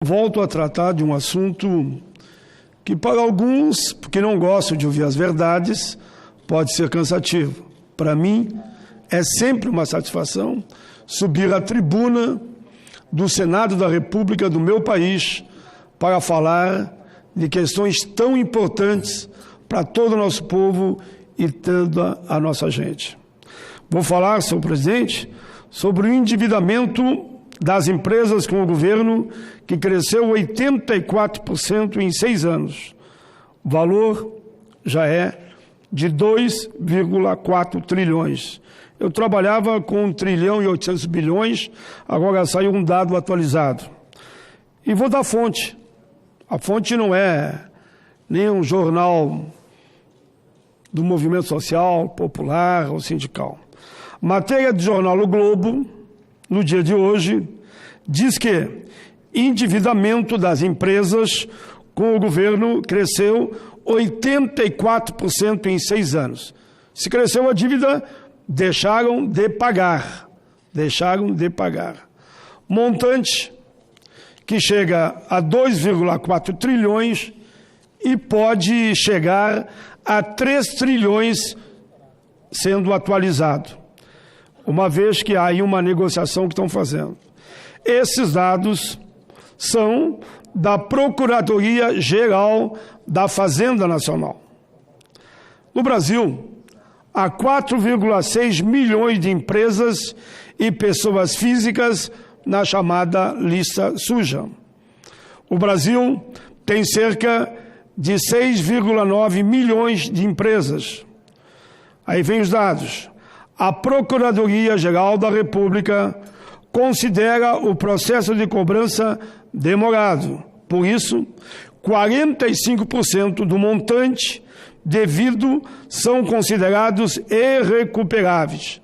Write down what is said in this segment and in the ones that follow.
Volto a tratar de um assunto que para alguns, que não gostam de ouvir as verdades, pode ser cansativo. Para mim, é sempre uma satisfação subir à tribuna do Senado da República do meu país para falar de questões tão importantes para todo o nosso povo e toda a nossa gente. Vou falar, senhor presidente, sobre o endividamento das empresas com o governo, que cresceu 84% em 6 anos. O valor já é de 2,4 trilhões. Eu trabalhava com 1 trilhão e 800 bilhões, agora saiu um dado atualizado. E vou dar fonte. A fonte não é nem um jornal do movimento social, popular ou sindical. Matéria do jornal O Globo, no dia de hoje, diz que endividamento das empresas com o governo cresceu 84% em 6 anos. Se cresceu a dívida, deixaram de pagar. Montante que chega a 2,4 trilhões e pode chegar a 3 trilhões sendo atualizado, uma vez que há aí uma negociação que estão fazendo. Esses dados são da Procuradoria-Geral da Fazenda Nacional. No Brasil, há 4,6 milhões de empresas e pessoas físicas na chamada lista suja. O Brasil tem cerca de 6,9 milhões de empresas. Aí vem os dados. A Procuradoria-Geral da República considera o processo de cobrança demorado. Por isso, 45% do montante devido são considerados irrecuperáveis.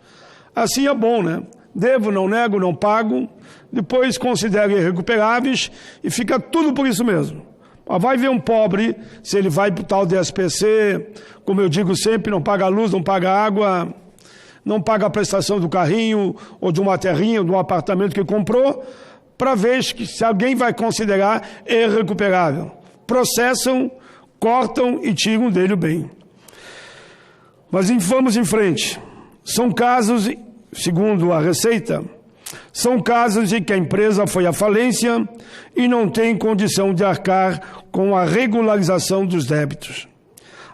Assim é bom, né? Devo, não nego, não pago, depois considero irrecuperáveis e fica tudo por isso mesmo. Mas vai ver um pobre, se ele vai para o tal DSPC, como eu digo sempre, não paga luz, não paga água, não paga a prestação do carrinho, ou de uma terrinha, ou de um apartamento que comprou, para ver se alguém vai considerar irrecuperável. Processam, cortam e tiram dele o bem. Mas vamos em frente. São casos, segundo a Receita, são casos em que a empresa foi à falência e não tem condição de arcar com a regularização dos débitos.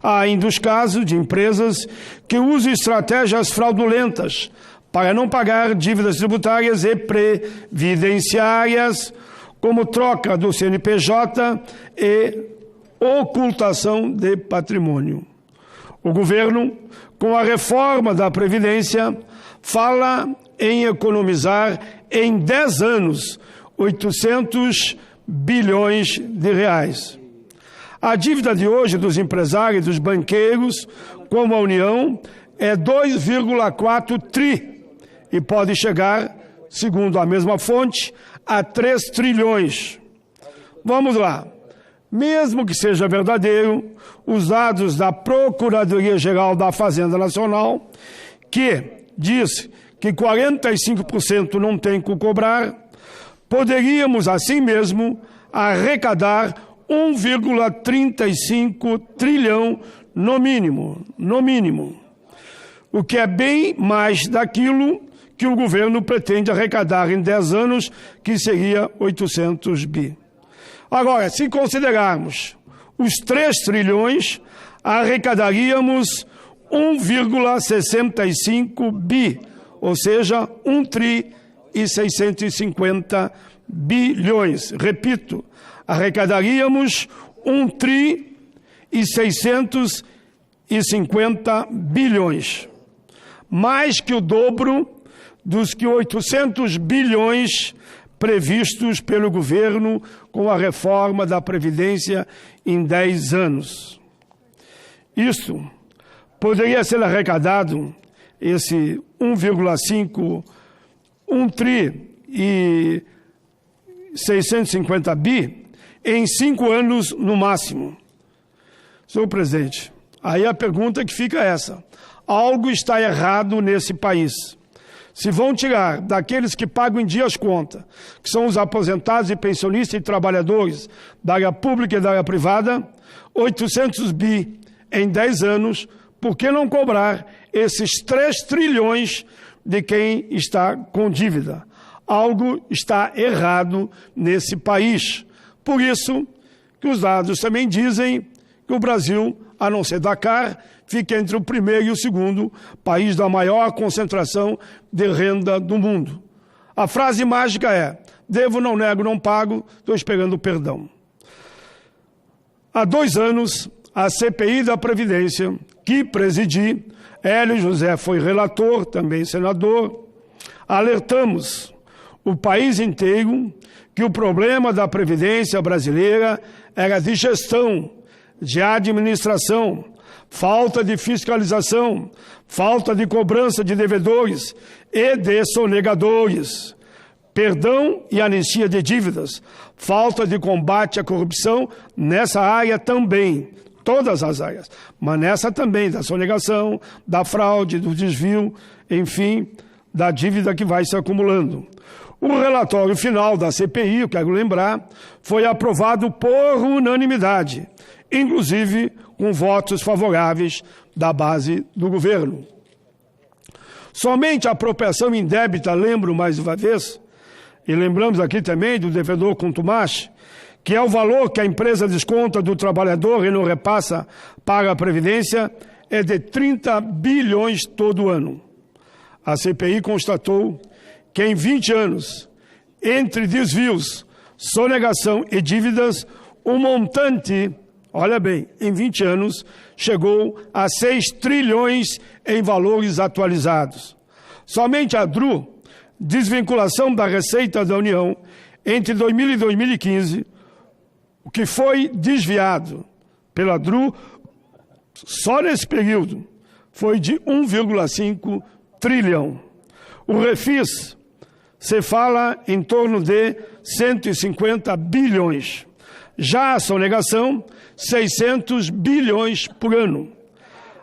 Há ainda os casos de empresas que usam estratégias fraudulentas para não pagar dívidas tributárias e previdenciárias, como troca do CNPJ e ocultação de patrimônio. O governo, com a reforma da Previdência, fala em economizar em 10 anos 800 bilhões de reais. A dívida de hoje dos empresários e dos banqueiros, como a União, é 2,4 tri e pode chegar, segundo a mesma fonte, a 3 trilhões. Vamos lá. Mesmo que seja verdadeiro, os dados da Procuradoria-Geral da Fazenda Nacional, que diz que 45% não tem que cobrar, poderíamos, assim mesmo, arrecadar 1,35 trilhão no mínimo, o que é bem mais daquilo que o governo pretende arrecadar em 10 anos, que seria 800 bi. Agora, se considerarmos os 3 trilhões, arrecadaríamos 1,65 bi, ou seja, 1 tri e 650 bilhões. Repito, arrecadaríamos 1 tri e 650 bilhões. Mais que o dobro dos que 800 bilhões previstos pelo governo com a reforma da Previdência em 10 anos. Isto poderia ser arrecadado, esse 1,5, 1 tri e 650 bi, em 5 anos no máximo. Senhor presidente, aí a pergunta que fica é essa. Algo está errado nesse país. Se vão tirar daqueles que pagam em dia as contas, que são os aposentados e pensionistas e trabalhadores da área pública e da área privada, 800 bi em 10 anos, por que não cobrar esses 3 trilhões de quem está com dívida? Algo está errado nesse país. Por isso que os dados também dizem que o Brasil, a não ser Dakar, fica entre o primeiro e o segundo país da maior concentração de renda do mundo. A frase mágica é: devo, não nego, não pago, estou esperando perdão. Há 2 anos, a CPI da Previdência, que presidi, Hélio José foi relator, também senador, alertamos o país inteiro que o problema da Previdência brasileira era de gestão, de administração, falta de fiscalização, falta de cobrança de devedores e de sonegadores, perdão e anistia de dívidas, falta de combate à corrupção nessa área também, todas as áreas, mas nessa também, da sonegação, da fraude, do desvio, enfim, da dívida que vai se acumulando. O relatório final da CPI, eu quero lembrar, foi aprovado por unanimidade, inclusive com votos favoráveis da base do governo. Somente a apropriação indébita, lembro mais uma vez, e lembramos aqui também do devedor contumace, que é o valor que a empresa desconta do trabalhador e não repassa para a Previdência, é de 30 bilhões todo ano. A CPI constatou que em 20 anos, entre desvios, sonegação e dívidas, o montante, olha bem, em 20 anos, chegou a 6 trilhões em valores atualizados. Somente a DRU, desvinculação da Receita da União, entre 2000 e 2015, o que foi desviado pela DRU, só nesse período, foi de 1,5 trilhão. O refis, se fala em torno de 150 bilhões. Já a sonegação, 600 bilhões por ano.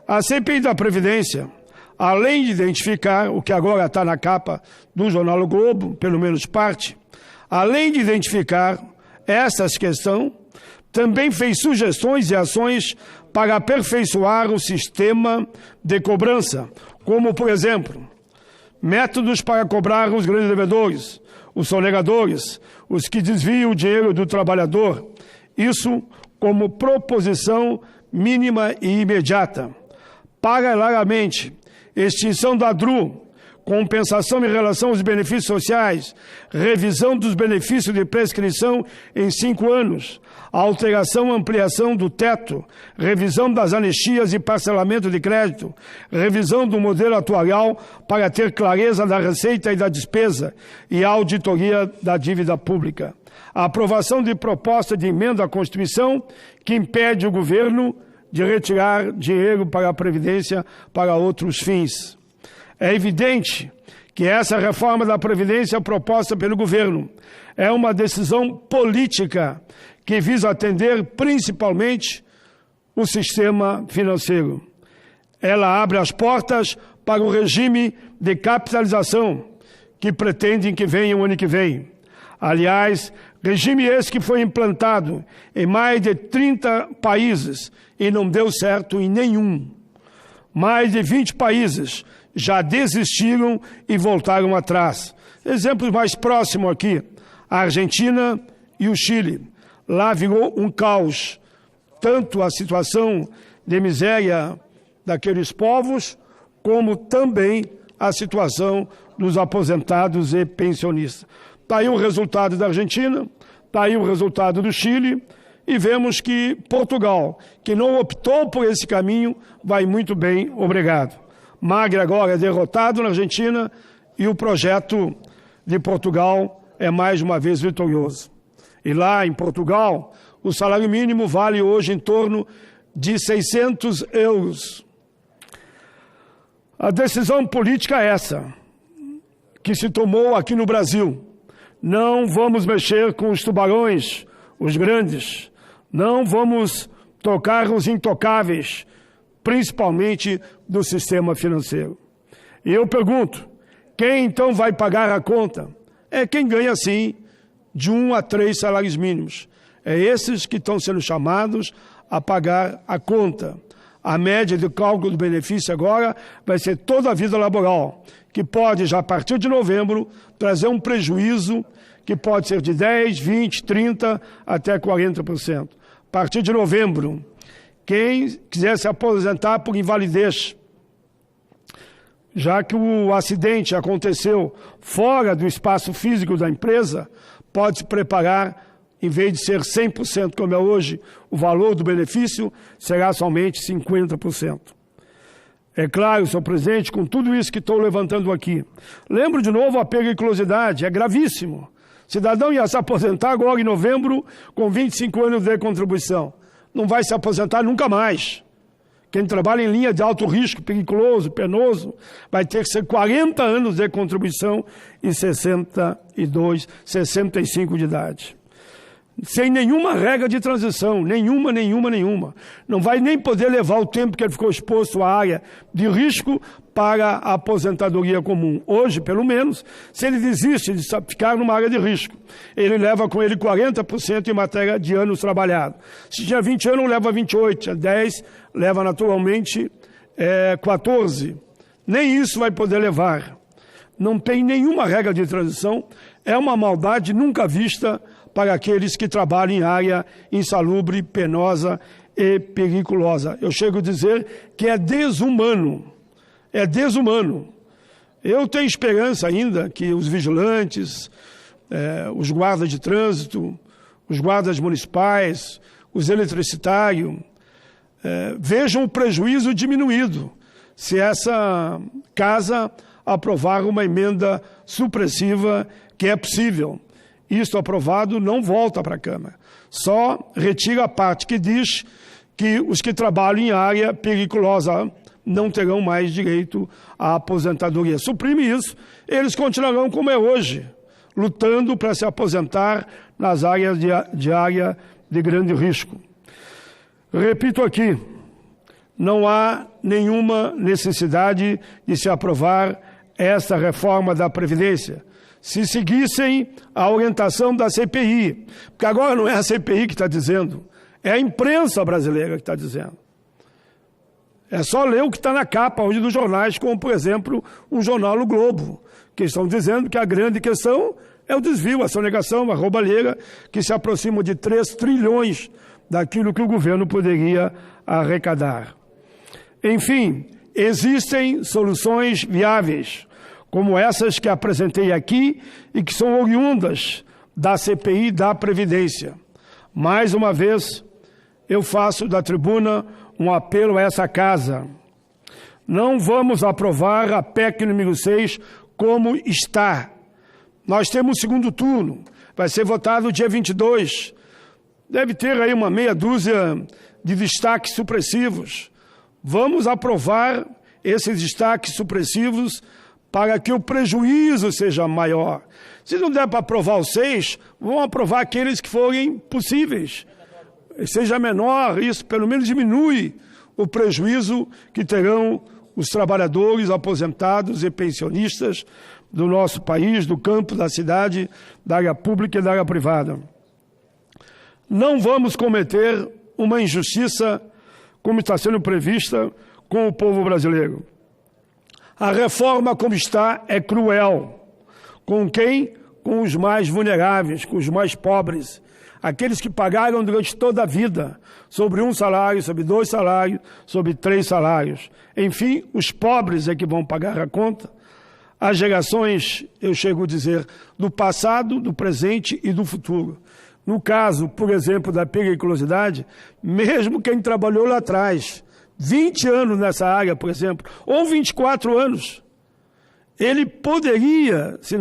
A CPI da Previdência, além de identificar, o que agora está na capa do jornal O Globo, pelo menos parte, além de identificar essas questões, também fez sugestões e ações para aperfeiçoar o sistema de cobrança, como, por exemplo, métodos para cobrar os grandes devedores, os sonegadores, os que desviam o dinheiro do trabalhador. Isso como proposição mínima e imediata. Paralelamente, extinção da DRU, compensação em relação aos benefícios sociais, revisão dos benefícios de prescrição em 5 anos, alteração, ampliação do teto, revisão das anistias e parcelamento de crédito, revisão do modelo atuarial para ter clareza da receita e da despesa e auditoria da dívida pública. A aprovação de proposta de emenda à Constituição que impede o governo de retirar dinheiro para a Previdência para outros fins. É evidente que essa reforma da Previdência proposta pelo governo é uma decisão política que visa atender principalmente o sistema financeiro. Ela abre as portas para o regime de capitalização que pretendem que venha o ano que vem. Aliás, regime esse que foi implantado em mais de 30 países e não deu certo em nenhum. Mais de 20 países já desistiram e voltaram atrás. Exemplos mais próximos aqui, a Argentina e o Chile. Lá virou um caos, tanto a situação de miséria daqueles povos, como também a situação dos aposentados e pensionistas. Está aí o resultado da Argentina, está aí o resultado do Chile, e vemos que Portugal, que não optou por esse caminho, vai muito bem, obrigado. Magre agora é derrotado na Argentina e o projeto de Portugal é mais uma vez vitorioso. E lá em Portugal, o salário mínimo vale hoje em torno de 600 euros. A decisão política é essa, que se tomou aqui no Brasil. Não vamos mexer com os tubarões, os grandes. Não vamos tocar os intocáveis, principalmente do sistema financeiro. E eu pergunto, Quem então vai pagar a conta? É quem ganha, sim, de 1 a 3 salários mínimos. É esses que estão sendo chamados a pagar a conta. A média de cálculo do benefício agora vai ser toda a vida laboral, que pode, já a partir de novembro, trazer um prejuízo que pode ser de 10, 20, 30, até 40%. A partir de novembro, quem quiser se aposentar por invalidez, já que o acidente aconteceu fora do espaço físico da empresa, pode se preparar, em vez de ser 100%, como é hoje, o valor do benefício, será somente 50%. É claro, senhor presidente, com tudo isso que estou levantando aqui, lembro de novo a periculosidade, é gravíssimo. O cidadão ia se aposentar agora em novembro com 25 anos de contribuição. Não vai se aposentar nunca mais. Quem trabalha em linha de alto risco, periculoso, penoso, vai ter que ser 40 anos de contribuição e 62, 65 de idade. Sem nenhuma regra de transição, nenhuma. Não vai nem poder levar o tempo que ele ficou exposto à área de risco para a aposentadoria comum. Hoje, pelo menos, se ele desiste de ficar numa área de risco, ele leva com ele 40% em matéria de anos trabalhados. Se tinha 20 anos, leva 28, tinha 10, leva naturalmente 14. Nem isso vai poder levar. Não tem nenhuma regra de transição, é uma maldade nunca vista para aqueles que trabalham em área insalubre, penosa e periculosa. Eu chego a dizer que é desumano. É desumano. Eu tenho esperança ainda que os vigilantes, os guardas de trânsito, os guardas municipais, os eletricitários, vejam o prejuízo diminuído se essa casa aprovar uma emenda supressiva, que é possível. Isto aprovado não volta para a Câmara. Só retira a parte que diz que os que trabalham em área periculosa não terão mais direito à aposentadoria. Suprime isso, eles continuarão como é hoje, lutando para se aposentar nas áreas de área de grande risco. Repito aqui, não há nenhuma necessidade de se aprovar esta reforma da Previdência, se seguissem a orientação da CPI, porque agora não é a CPI que está dizendo, é a imprensa brasileira que está dizendo. É só ler o que está na capa hoje dos jornais, como, por exemplo, o jornal O Globo, que estão dizendo que a grande questão é o desvio, a sonegação, a roubalheira, que se aproxima de 3 trilhões daquilo que o governo poderia arrecadar. Enfim, existem soluções viáveis, como essas que apresentei aqui e que são oriundas da CPI da Previdência. Mais uma vez, eu faço da tribuna um apelo a essa casa. Não vamos aprovar a PEC número 6 como está. Nós temos o segundo turno, vai ser votado dia 22. Deve ter aí uma meia dúzia de destaques supressivos. Vamos aprovar esses destaques supressivos para que o prejuízo seja maior. Se não der para aprovar os 6, vão aprovar aqueles que forem possíveis. Seja menor, isso pelo menos diminui o prejuízo que terão os trabalhadores, aposentados e pensionistas do nosso país, do campo, da cidade, da área pública e da área privada. Não vamos cometer uma injustiça como está sendo prevista com o povo brasileiro. A reforma como está é cruel. Com quem? Com os mais vulneráveis, com os mais pobres. Aqueles que pagaram durante toda a vida, sobre 1 salário, sobre 2 salários, sobre 3 salários. Enfim, os pobres é que vão pagar a conta. As gerações, eu chego a dizer, do passado, do presente e do futuro. No caso, por exemplo, da periculosidade, mesmo quem trabalhou lá atrás, 20 anos nessa área, por exemplo, ou 24 anos, ele poderia, se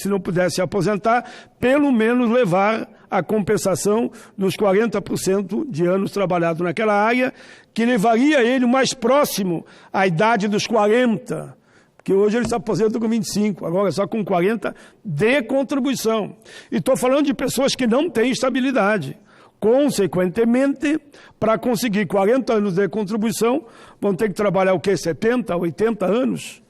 não pudesse se aposentar, pelo menos levar a compensação dos 40% de anos trabalhados naquela área, que levaria ele mais próximo à idade dos 40, porque hoje ele se aposenta com 25, agora só com 40 de contribuição. E estou falando de pessoas que não têm estabilidade. Consequentemente, para conseguir 40 anos de contribuição, vão ter que trabalhar o quê? 70, 80 anos?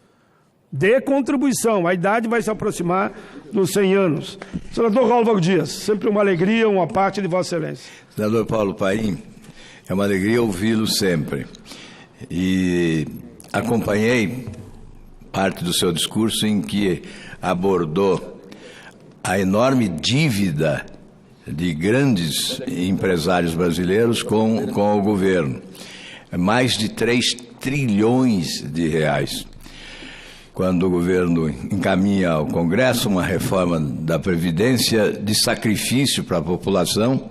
de contribuição. A idade vai se aproximar dos 100 anos. Senador Álvaro Dias, sempre uma alegria, uma parte de Vossa Excelência. Senador Paulo Paim, é uma alegria ouvi-lo sempre. E acompanhei parte do seu discurso em que abordou a enorme dívida de grandes empresários brasileiros com o governo. Mais de 3 trilhões de reais. Quando o governo encaminha ao Congresso uma reforma da Previdência de sacrifício para a população,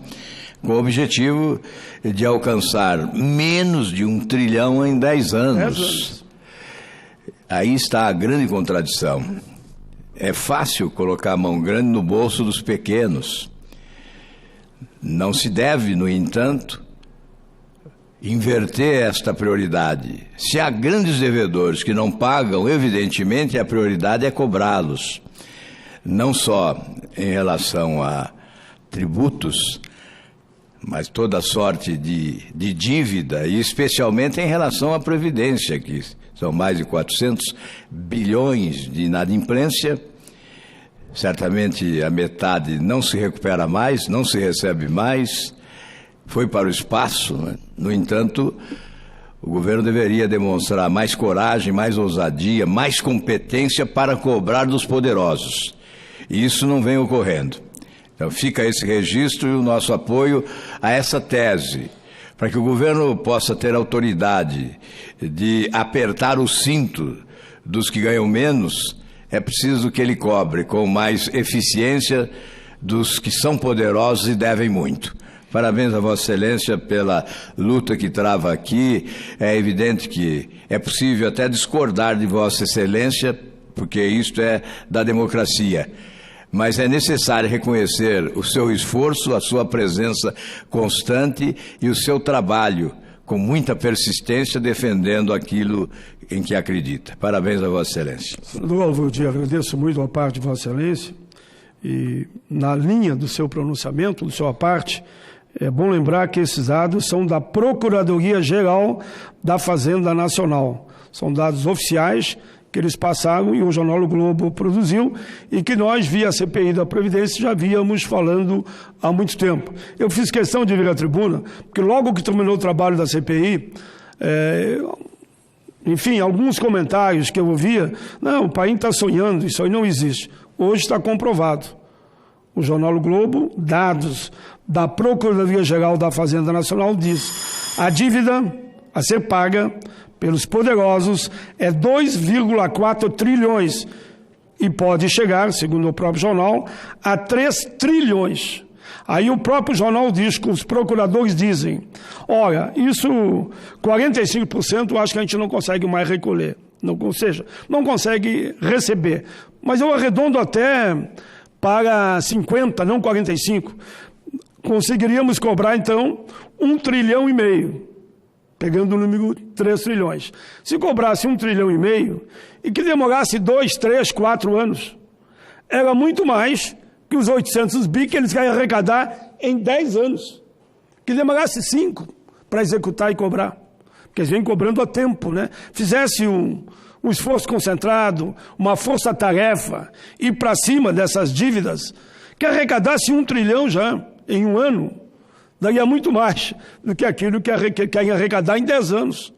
com o objetivo de alcançar menos de 1 trilhão em 10 anos. Aí está a grande contradição. É fácil colocar a mão grande no bolso dos pequenos. Não se deve, no entanto, inverter esta prioridade. Se há grandes devedores que não pagam, evidentemente a prioridade é cobrá-los. Não só em relação a tributos, mas toda sorte de dívida, e especialmente em relação à Previdência, que são mais de 400 bilhões de inadimplência. Certamente a metade não se recupera mais, não se recebe mais, foi para o espaço, né? No entanto, o governo deveria demonstrar mais coragem, mais ousadia, mais competência para cobrar dos poderosos. E isso não vem ocorrendo. Então fica esse registro e o nosso apoio a essa tese, para que o governo possa ter autoridade de apertar o cinto dos que ganham menos. É preciso que ele cobre com mais eficiência dos que são poderosos e devem muito. Parabéns a Vossa Excelência pela luta que trava aqui. É evidente que é possível até discordar de Vossa Excelência, porque isto é da democracia. Mas é necessário reconhecer o seu esforço, a sua presença constante e o seu trabalho com muita persistência defendendo aquilo em que acredita. Parabéns a Vossa Excelência. Senador Álvaro Dias, agradeço muito a parte de Vossa Excelência e na linha do seu pronunciamento, da sua parte, é bom lembrar que esses dados são da Procuradoria-Geral da Fazenda Nacional. São dados oficiais que eles passaram e o Jornal O Globo produziu e que nós, via CPI da Previdência, já víamos falando há muito tempo. Eu fiz questão de vir à tribuna, porque logo que terminou o trabalho da CPI, enfim, alguns comentários que eu ouvia, não, o Paim está sonhando, isso aí não existe. Hoje está comprovado. O Jornal O Globo, dados da Procuradoria-Geral da Fazenda Nacional, diz a dívida a ser paga pelos poderosos é 2,4 trilhões e pode chegar, segundo o próprio jornal, a 3 trilhões. Aí o próprio jornal diz que os procuradores dizem, olha, isso 45% eu acho que a gente não consegue mais recolher, ou seja, não consegue receber. Mas eu arredondo até para 50, não 45. Conseguiríamos cobrar, então, 1,5 trilhão, pegando o número 3 trilhões. Se cobrasse 1,5 trilhão e que demorasse 2, 3, 4 anos, era muito mais que os 800 bi que eles querem arrecadar em 10 anos. Que demorasse 5 para executar e cobrar. Porque eles vêm cobrando a tempo, né? Fizesse um esforço concentrado, uma força-tarefa, ir para cima dessas dívidas, que arrecadasse 1 trilhão já em um ano, daria muito mais do que aquilo que querem arrecadar em 10 anos.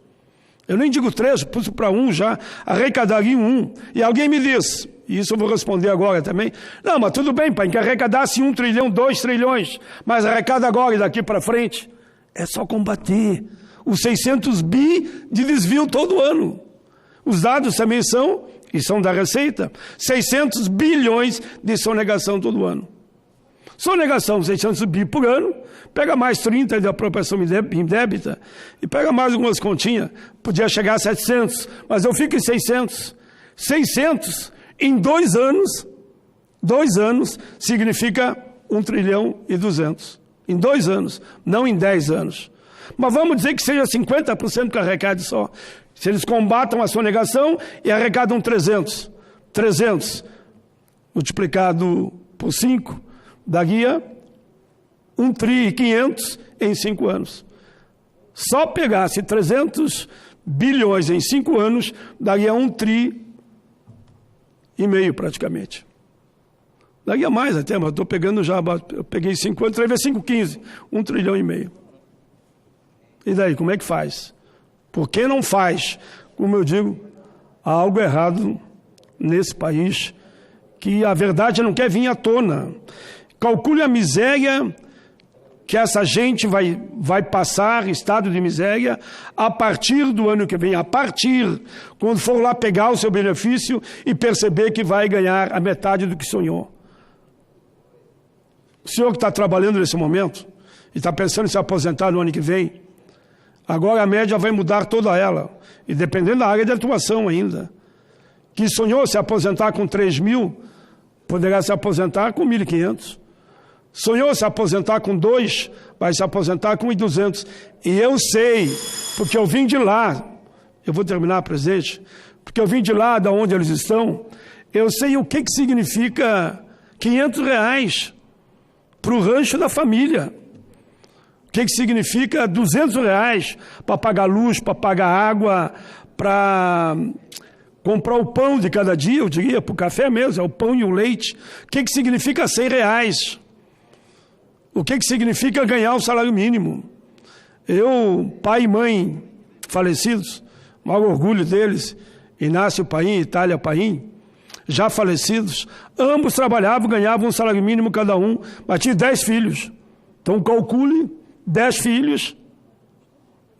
Eu nem digo 3, pus para 1 já, arrecadaria em 1. E alguém me diz, e isso eu vou responder agora também, não, mas tudo bem, pai, que arrecadasse 1 trilhão, 2 trilhões, mas arrecada agora e daqui para frente. É só combater os 600 bi de desvio todo ano. Os dados também são, e são da Receita, 600 bilhões de sonegação todo ano. Sonegação, 600 bi por ano, pega mais 30 da apropriação indébita e pega mais algumas continhas. Podia chegar a 700, mas eu fico em 600. 600 em 2 anos, 2 anos significa 1 trilhão e 200. Em 2 anos, não em 10 anos. Mas vamos dizer que seja 50% que arrecade só. Se eles combatam a sonegação e arrecadam 300. 300 multiplicado por 5, daria 1 tri e 500 em 5 anos. Só pegasse 300 bilhões em 5 anos, daria 1 tri praticamente. Daria mais até, mas estou pegando já, eu peguei 5 anos, 3 vezes 5, 15, 1,5 trilhão. E daí, como é que faz? Por que não faz? Como eu digo, há algo errado nesse país, que a verdade não quer vir à tona. Calcule a miséria que essa gente vai passar, estado de miséria, a partir do ano que vem, quando for lá pegar o seu benefício e perceber que vai ganhar a metade do que sonhou. O senhor que está trabalhando nesse momento e está pensando em se aposentar no ano que vem, agora a média vai mudar toda ela, e dependendo da área de atuação ainda. Que sonhou se aposentar com 3 mil, poderá se aposentar com 1.500. Sonhou se aposentar com 2, vai se aposentar com 1.200. E eu sei, porque eu vim de lá, eu vou terminar, presidente, porque eu vim de lá, de onde eles estão, eu sei o que significa R$500 para o rancho da família. O que significa R$200 para pagar luz, para pagar água, para comprar o pão de cada dia, eu diria, para o café mesmo, é o pão e o leite. O que significa R$100? O que significa ganhar o salário mínimo? Eu, pai e mãe falecidos, maior orgulho deles, Inácio Paim, Itália Paim, já falecidos, ambos trabalhavam, ganhavam um salário mínimo cada um, mas tinham 10 filhos. Então calcule 10 filhos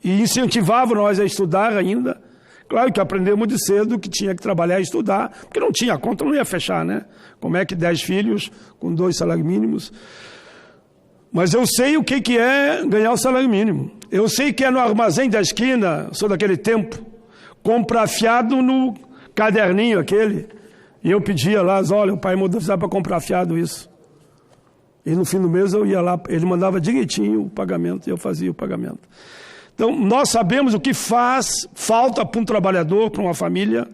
e incentivavam nós a estudar ainda. Claro que aprendemos muito cedo que tinha que trabalhar e estudar, porque não tinha, a conta não ia fechar, né? Como é que 10 filhos com 2 salários mínimos? Mas eu sei o que é ganhar o salário mínimo. Eu sei que é no armazém da esquina, sou daquele tempo, comprar fiado no caderninho aquele. E eu pedia lá, olha, o pai mandou para comprar fiado isso. E no fim do mês eu ia lá, ele mandava direitinho o pagamento e eu fazia o pagamento. Então, nós sabemos o que faz falta para um trabalhador, para uma família,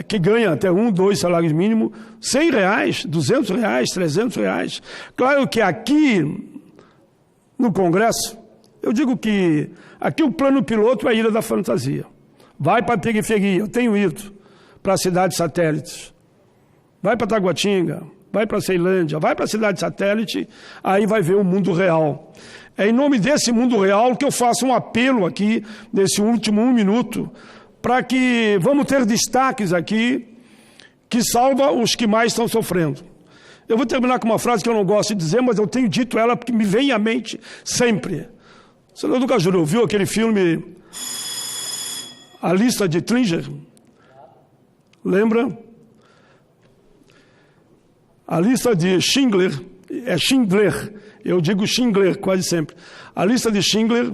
que ganha até 1, 2 salários mínimos, R$100, R$200, R$300. Claro que aqui, no Congresso, eu digo que aqui o plano piloto é a Ilha da Fantasia. Vai para a periferia, eu tenho ido para cidades satélites. Vai para Taguatinga, vai para Ceilândia, vai para a cidade satélite, aí vai ver o mundo real. É em nome desse mundo real que eu faço um apelo aqui, nesse último 1 minuto, para que vamos ter destaques aqui que salva os que mais estão sofrendo. Eu vou terminar com uma frase que eu não gosto de dizer, mas eu tenho dito ela porque me vem à mente sempre. O senhor nunca jurou, viu aquele filme A Lista de Schindler? Lembra? A lista de Schindler, é Schindler, eu digo Schindler quase sempre. A lista de Schindler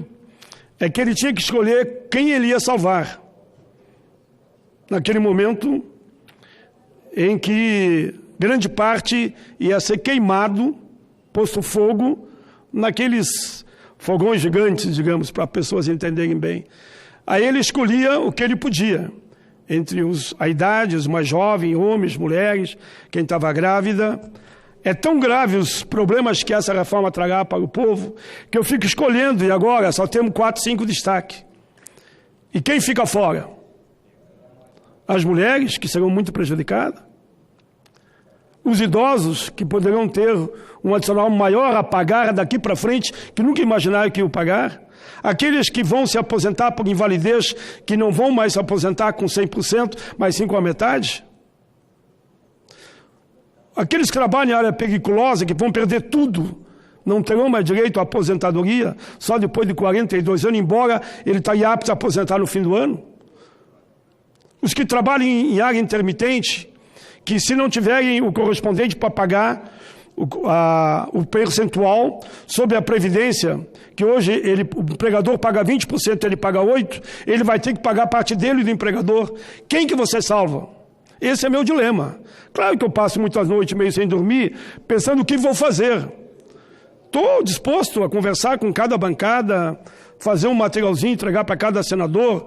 é que ele tinha que escolher quem ele ia salvar. Naquele momento em que grande parte ia ser queimado, posto fogo, naqueles fogões gigantes, digamos, para pessoas entenderem bem. Aí ele escolhia o que ele podia, entre a idade, os mais jovens, homens, mulheres, quem estava grávida. É tão grave os problemas que essa reforma trará para o povo, que eu fico escolhendo, e agora só temos 4, 5 destaques. E quem fica fora? As mulheres, que serão muito prejudicadas. Os idosos, que poderão ter um adicional maior a pagar daqui para frente, que nunca imaginaram que iam pagar. Aqueles que vão se aposentar por invalidez, que não vão mais se aposentar com 100%, mas sim com a metade. Aqueles que trabalham em área periculosa, que vão perder tudo, não terão mais direito à aposentadoria, só depois de 42 anos, embora ele esteja apto a aposentar no fim do ano. Os que trabalham em área intermitente, que se não tiverem o correspondente para pagar o percentual sobre a Previdência, que hoje o empregador paga 20%, ele paga 8%, ele vai ter que pagar parte dele do empregador. Quem que você salva? Esse é meu dilema. Claro que eu passo muitas noites meio sem dormir, pensando o que vou fazer. Estou disposto a conversar com cada bancada, fazer um materialzinho, entregar para cada senador.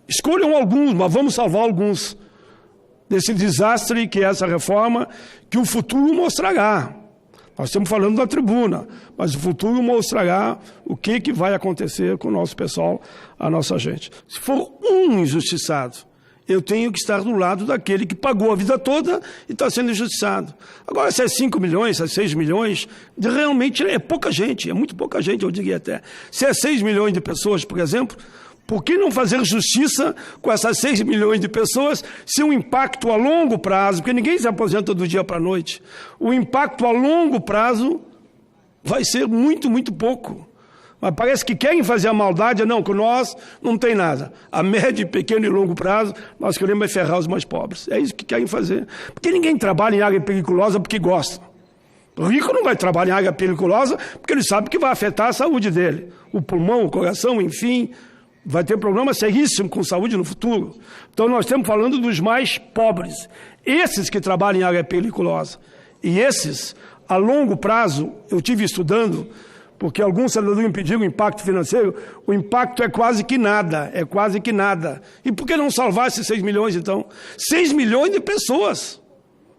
Escolham alguns, mas vamos salvar alguns desse desastre que é essa reforma, que o futuro mostrará. Nós estamos falando da tribuna, mas o futuro mostrará o que vai acontecer com o nosso pessoal, a nossa gente. Se for um injustiçado, eu tenho que estar do lado daquele que pagou a vida toda e está sendo injustiçado. Agora, se é 5 milhões, se é 6 milhões, realmente é pouca gente, é muito pouca gente, eu diria até. Se é 6 milhões de pessoas, por exemplo, por que não fazer justiça com essas 6 milhões de pessoas se o impacto a longo prazo, porque ninguém se aposenta do dia para a noite, o impacto a longo prazo vai ser muito, muito pouco. Mas parece que querem fazer a maldade, não, com nós não tem nada. A médio, pequeno e longo prazo, nós queremos ferrar os mais pobres. É isso que querem fazer. Porque ninguém trabalha em área periculosa porque gosta. O rico não vai trabalhar em área periculosa porque ele sabe que vai afetar a saúde dele. O pulmão, o coração, enfim, vai ter problema seríssimo com saúde no futuro. Então nós estamos falando dos mais pobres. Esses que trabalham em área periculosa. E esses, a longo prazo, eu tive estudando, porque alguns senadores me pediram o impacto financeiro, o impacto é quase que nada, é quase que nada. E por que não salvar esses 6 milhões, então? 6 milhões de pessoas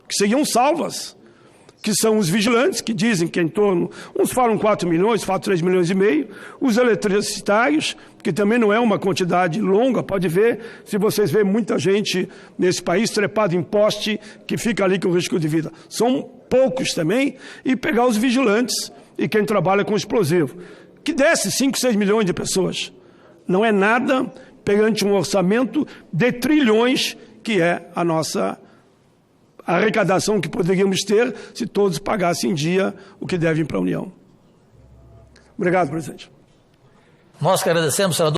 que seriam salvas, que são os vigilantes, que dizem que em torno, uns falam 4 milhões, falam 3 milhões e meio, os eletricitários, que também não é uma quantidade longa, pode ver, se vocês verem muita gente nesse país trepada em poste, que fica ali com risco de vida. São poucos também, e pegar os vigilantes, e quem trabalha com explosivo, que desce 5, 6 milhões de pessoas. Não é nada perante um orçamento de trilhões, que é a nossa arrecadação que poderíamos ter se todos pagassem em dia o que devem para a União. Obrigado, presidente. Nós que agradecemos, senador.